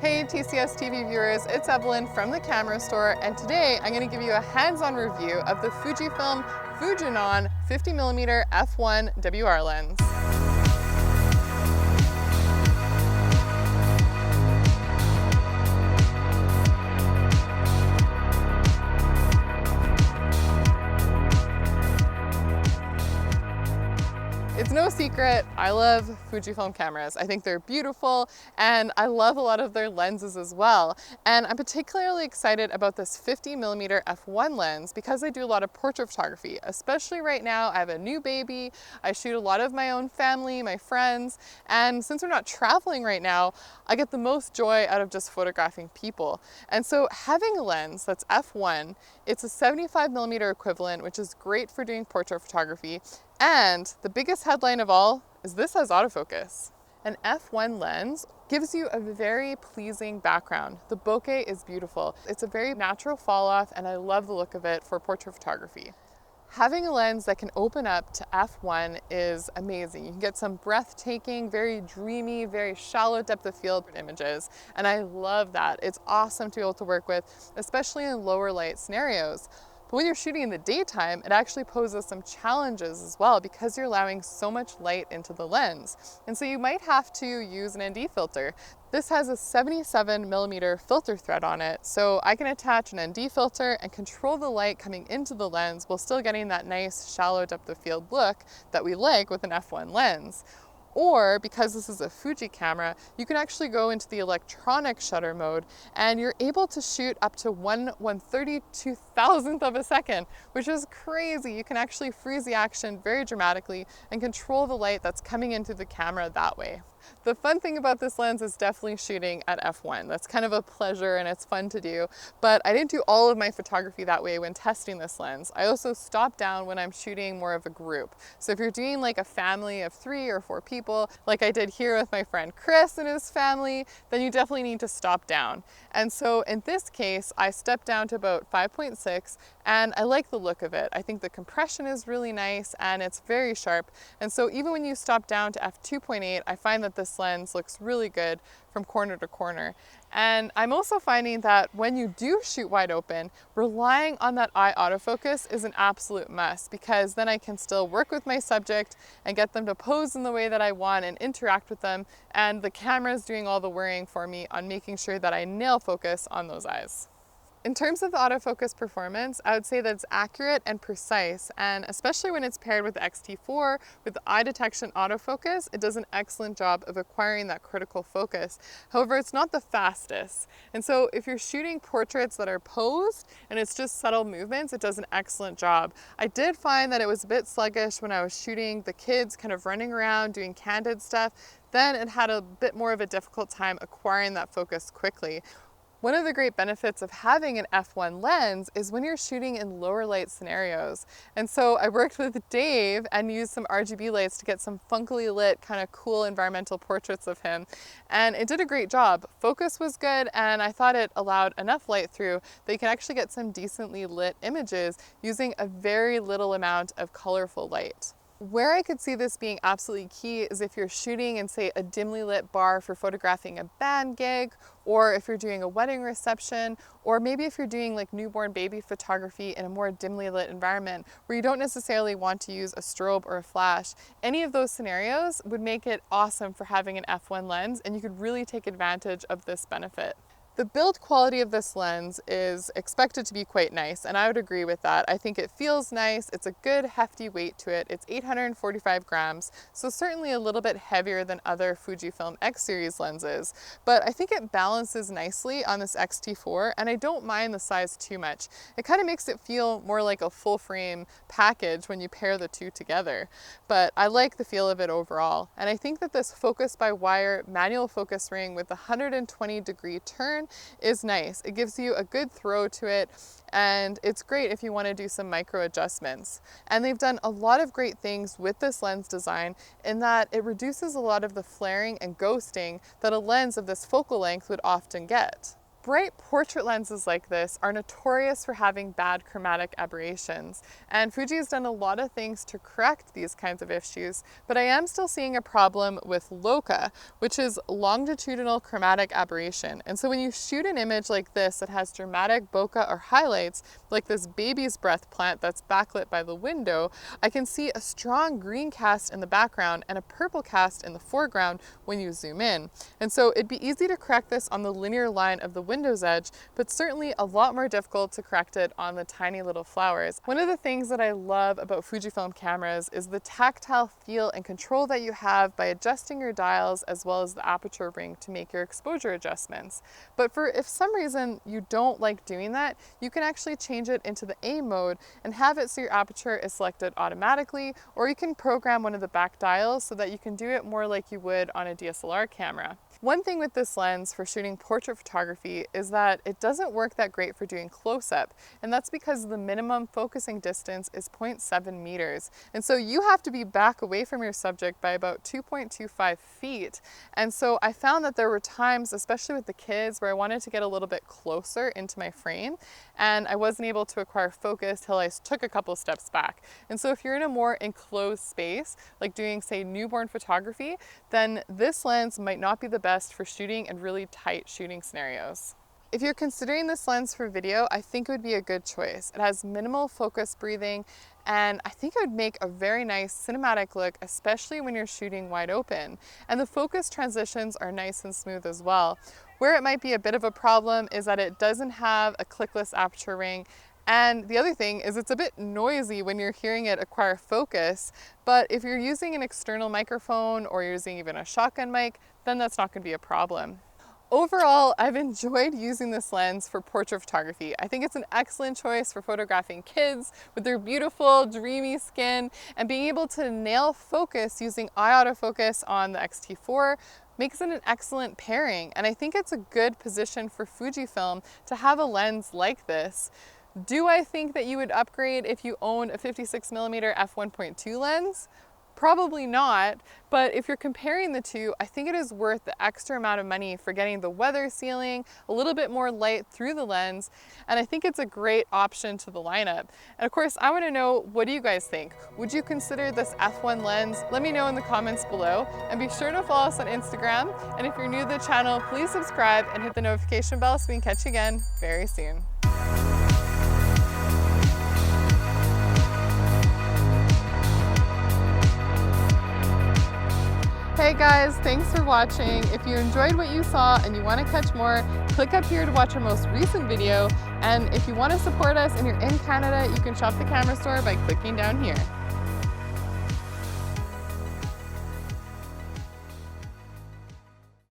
Hey TCS TV viewers, it's Evelyn from the camera store, and today I'm going to give you a hands-on review of the Fujifilm Fuji 50mm f1 WR lens. It's no secret, I love Fujifilm cameras. I think they're beautiful and I love a lot of their lenses as well. And I'm particularly excited about this 50mm f1 lens because I do a lot of portrait photography, especially right now. I have a new baby, I shoot a lot of my own family, my friends, and since we're not traveling right now, I get the most joy out of just photographing people. And so having a lens that's f1, it's a 75mm equivalent, which is great for doing portrait photography. And the biggest headline of all is this has autofocus. An f1 lens gives you a very pleasing background. The bokeh is beautiful. It's a very natural fall off and I love the look of it for portrait photography. Having a lens that can open up to f1 is amazing. You can get some breathtaking, very dreamy, very shallow depth of field images, and I love that. It's awesome to be able to work with, especially in lower light scenarios. But when you're shooting in the daytime, it actually poses some challenges as well because you're allowing so much light into the lens. And so you might have to use an ND filter. This has a 77mm filter thread on it, so I can attach an ND filter and control the light coming into the lens while still getting that nice shallow depth of field look that we like with an f1 lens. Or because this is a Fuji camera, you can actually go into the electronic shutter mode and you're able to shoot up to 1/132,000th of a second, which is crazy. You can actually freeze the action very dramatically and control the light that's coming into the camera that way. The fun thing about this lens is definitely shooting at f1. That's kind of a pleasure and it's fun to do, but I didn't do all of my photography that way when testing this lens. I also stop down when I'm shooting more of a group. So if you're doing like a family of 3 or 4 people, like I did here with my friend Chris and his family, then you definitely need to stop down. And so in this case, I stepped down to about 5.6 and I like the look of it. I think the compression is really nice and it's very sharp. And so even when you stop down to f2.8, I find that this lens looks really good from corner to corner. And I'm also finding that when you do shoot wide open, relying on that eye autofocus is an absolute must because then I can still work with my subject and get them to pose in the way that I want and interact with them. And the camera is doing all the worrying for me on making sure that I nail focus on those eyes. In terms of the autofocus performance, I would say that it's accurate and precise, and especially when it's paired with the X-T4 with the eye detection autofocus, it does an excellent job of acquiring that critical focus. However, it's not the fastest. And so if you're shooting portraits that are posed and it's just subtle movements, it does an excellent job. I did find that it was a bit sluggish when I was shooting the kids kind of running around doing candid stuff. Then it had a bit more of a difficult time acquiring that focus quickly. One of the great benefits of having an f1 lens is when you're shooting in lower light scenarios. And so I worked with Dave and used some RGB lights to get some funkily lit, kind of cool environmental portraits of him. And it did a great job. Focus was good, and I thought it allowed enough light through that you can actually get some decently lit images using a very little amount of colorful light. Where I could see this being absolutely key is if you're shooting in, say, a dimly lit bar for photographing a band gig, or if you're doing a wedding reception, or maybe if you're doing like newborn baby photography in a more dimly lit environment where you don't necessarily want to use a strobe or a flash. Any of those scenarios would make it awesome for having an f1 lens, and you could really take advantage of this benefit. The build quality of this lens is expected to be quite nice, and I would agree with that. I think it feels nice, it's a good hefty weight to it. It's 845 grams, so certainly a little bit heavier than other Fujifilm X series lenses, but I think it balances nicely on this X-T4, and I don't mind the size too much. It kind of makes it feel more like a full frame package when you pair the two together, but I like the feel of it overall. And I think that this focus by wire manual focus ring with the 120-degree turn is nice. It gives you a good throw to it, and it's great if you want to do some micro adjustments. And they've done a lot of great things with this lens design in that it reduces a lot of the flaring and ghosting that a lens of this focal length would often get. Bright portrait lenses like this are notorious for having bad chromatic aberrations, and Fuji has done a lot of things to correct these kinds of issues, but I am still seeing a problem with Bokeh, which is longitudinal chromatic aberration. And so when you shoot an image like this that has dramatic bokeh or highlights, like this baby's breath plant that's backlit by the window, I can see a strong green cast in the background and a purple cast in the foreground when you zoom in. And so it'd be easy to correct this on the linear line of the window's edge, but certainly a lot more difficult to correct it on the tiny little flowers. One of the things that I love about Fujifilm cameras is the tactile feel and control that you have by adjusting your dials as well as the aperture ring to make your exposure adjustments. But if some reason you don't like doing that, you can actually change it into the A mode and have it so your aperture is selected automatically, or you can program one of the back dials so that you can do it more like you would on a DSLR camera. One thing with this lens for shooting portrait photography is that it doesn't work that great for doing close-up, and that's because the minimum focusing distance is 0.7 meters. And so you have to be back away from your subject by about 2.25 feet. And so I found that there were times, especially with the kids, where I wanted to get a little bit closer into my frame, and I wasn't able to acquire focus till I took a couple steps back. And so if you're in a more enclosed space, like doing, say, newborn photography, then this lens might not be the best for shooting in really tight shooting scenarios. If you're considering this lens for video, I think it would be a good choice. It has minimal focus breathing, and I think it would make a very nice cinematic look, especially when you're shooting wide open. And the focus transitions are nice and smooth as well. Where it might be a bit of a problem is that it doesn't have a clickless aperture ring. And the other thing is it's a bit noisy when you're hearing it acquire focus, but if you're using an external microphone or you're using even a shotgun mic, then that's not going to be a problem. Overall, I've enjoyed using this lens for portrait photography. I think it's an excellent choice for photographing kids with their beautiful, dreamy skin, and being able to nail focus using autofocus on the X-T4 makes it an excellent pairing. And I think it's a good position for Fujifilm to have a lens like this. Do I think that you would upgrade if you own a 56mm f1.2 lens? Probably not, but if you're comparing the two, I think it is worth the extra amount of money for getting the weather sealing, a little bit more light through the lens, and I think it's a great option to the lineup. And of course, I want to know, what do you guys think? Would you consider this f1 lens? Let me know in the comments below, and be sure to follow us on Instagram. And if you're new to the channel, please subscribe and hit the notification bell so we can catch you again very soon. Hey guys, thanks for watching. If you enjoyed what you saw and you want to catch more, click up here to watch our most recent video. And if you want to support us and you're in Canada, you can shop the camera store by clicking down here.